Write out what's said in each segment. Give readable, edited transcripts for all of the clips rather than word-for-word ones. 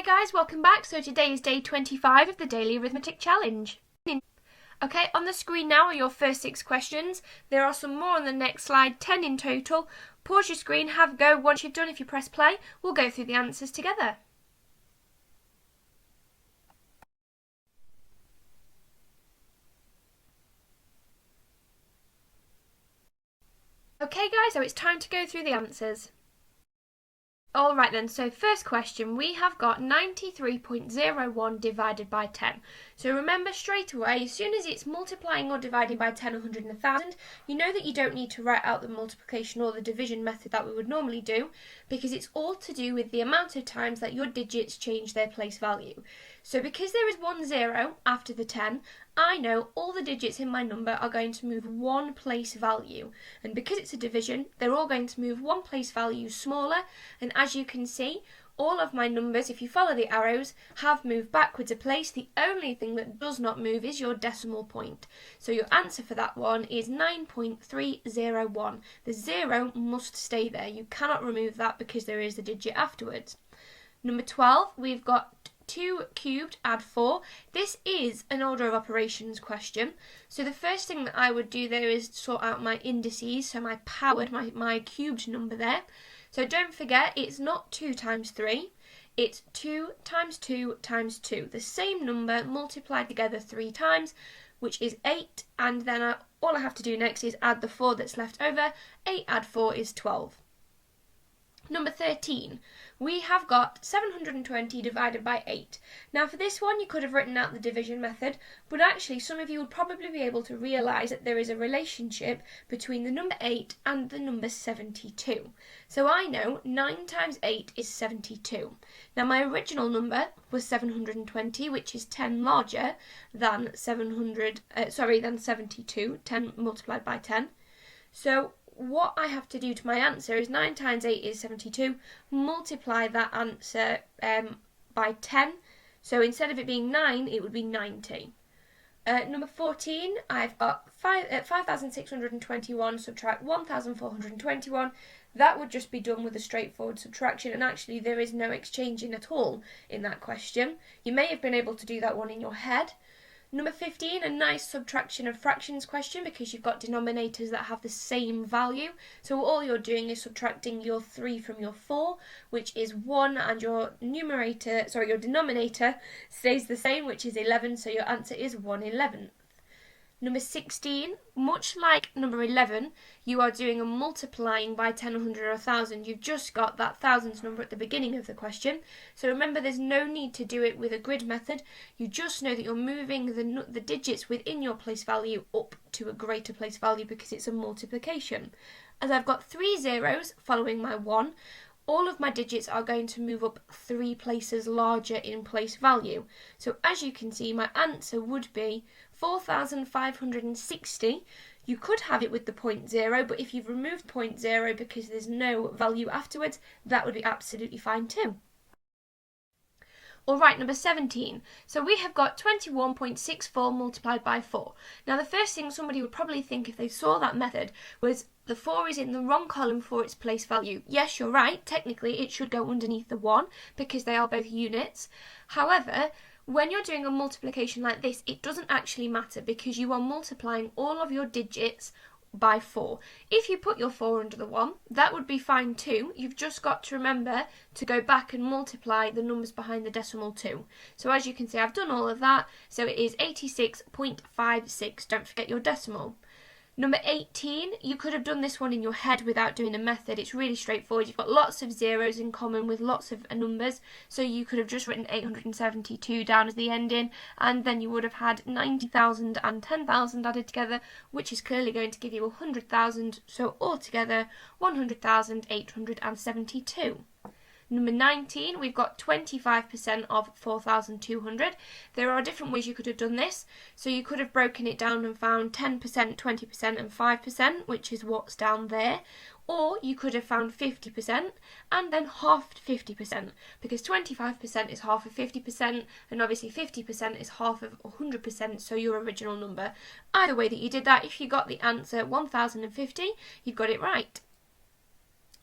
guys, welcome back. So today is day 25 of the Daily Arithmetic Challenge. Okay, on the screen now are your first 6 questions. There are some more on the next slide, 10 in total. Pause your screen, have a go. Once you've done, if you press play, we'll go through the answers together. Okay guys, so it's time to go through the answers. Alright then, so first question, we have got 93.01 divided by 10. So remember straight away, as soon as it's multiplying or dividing by 10, 100 and 1000, you know that you don't need to write out the multiplication or the division method that we would normally do, because it's all to do with the amount of times that your digits change their place value. So because there is 1 0 after the 10, I know all the digits in my number are going to move one place value, and because it's a division, they're all going to move one place value smaller, and as you can see, all of my numbers, if you follow the arrows, have moved backwards a place. The only thing that does not move is your decimal point. So your answer for that one is 9.301. The 0 must stay there. You cannot remove that because there is a digit afterwards. Number 12, we've got 2 cubed add 4. This is an order of operations question. So the first thing that I would do there is sort out my indices, so my powered, my cubed number there. So don't forget, it's not 2 times 3, it's 2 times 2 times 2. The same number multiplied together 3 times, which is 8, and then all I have to do next is add the 4 that's left over. 8 add 4 is 12. Number 13, we have got 720 divided by 8. Now for this one you could have written out the division method, but actually some of you would probably be able to realise that there is a relationship between the number 8 and the number 72. So I know 9 times 8 is 72. Now my original number was 720, which is 10 larger than 72, 10 multiplied by 10. So what I have to do to my answer is 9 times 8 is 72, multiply that answer by 10, so instead of it being 9 it would be 90. Number 14, I've got 5,621 subtract 1,421. That would just be done with a straightforward subtraction, and actually there is no exchanging at all in that question. You may have been able to do that one in your head. Number 15, a nice subtraction of fractions question, because you've got denominators that have the same value. So all you're doing is subtracting your 3 from your 4, which is 1, and your denominator stays the same, which is 11, so your answer is 1/11. Number 16, much like number 11, you are doing a multiplying by 10, 100 or 1000. You've just got that thousands number at the beginning of the question. So remember, there's no need to do it with a grid method. You just know that you're moving the digits within your place value up to a greater place value because it's a multiplication. As I've got 3 zeros following my 1, all of my digits are going to move up 3 places larger in place value. So as you can see, my answer would be 4,560. You could have it with the 0.0, but if you've removed 0.0 because there's no value afterwards, that would be absolutely fine too. Alright, number 17. So we have got 21.64 multiplied by 4. Now the first thing somebody would probably think if they saw that method was the 4 is in the wrong column for its place value. Yes, you're right, technically it should go underneath the 1 because they are both units. However, when you're doing a multiplication like this, it doesn't actually matter because you are multiplying all of your digits by 4. If you put your 4 under the 1, that would be fine too. You've just got to remember to go back and multiply the numbers behind the decimal 2. So as you can see, I've done all of that. So it is 86.56. Don't forget your decimal. Number 18, you could have done this one in your head without doing a method. It's really straightforward. You've got lots of zeros in common with lots of numbers, so you could have just written 872 down as the ending, and then you would have had 90,000 and 10,000 added together, which is clearly going to give you 100,000, so altogether 100,872. Number 19, we've got 25% of 4,200. There are different ways you could have done this. So you could have broken it down and found 10%, 20% and 5%, which is what's down there. Or you could have found 50% and then halved 50%, because 25% is half of 50% and obviously 50% is half of 100%, so your original number. Either way that you did that, if you got the answer 1,050, you've got it right.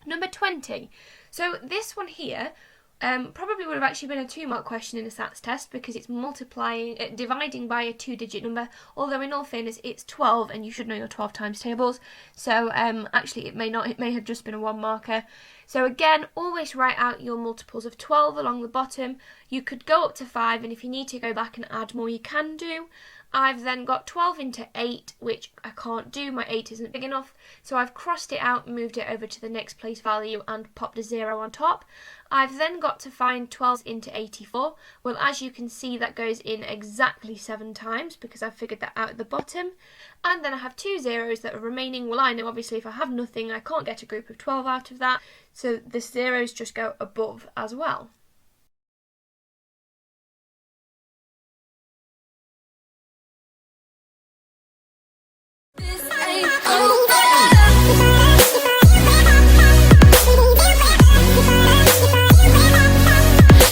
Number 20. So this one here, Probably would have actually been a 2-mark question in a SATs test because it's dividing by a 2-digit number, although in all fairness it's 12 and you should know your 12 times tables, so actually it may have just been a 1-marker. So again, always write out your multiples of 12 along the bottom. You could go up to 5, and if you need to go back and add more you can do. I've then got 12 into 8, which I can't do, my 8 isn't big enough, so I've crossed it out, moved it over to the next place value and popped a 0 on top. I've then got to find 12 into 84. Well, as you can see, that goes in exactly 7 times because I've figured that out at the bottom. And then I have 2 zeros that are remaining. Well, I know obviously if I have nothing, I can't get a group of 12 out of that, so the zeros just go above as well. This ain't over.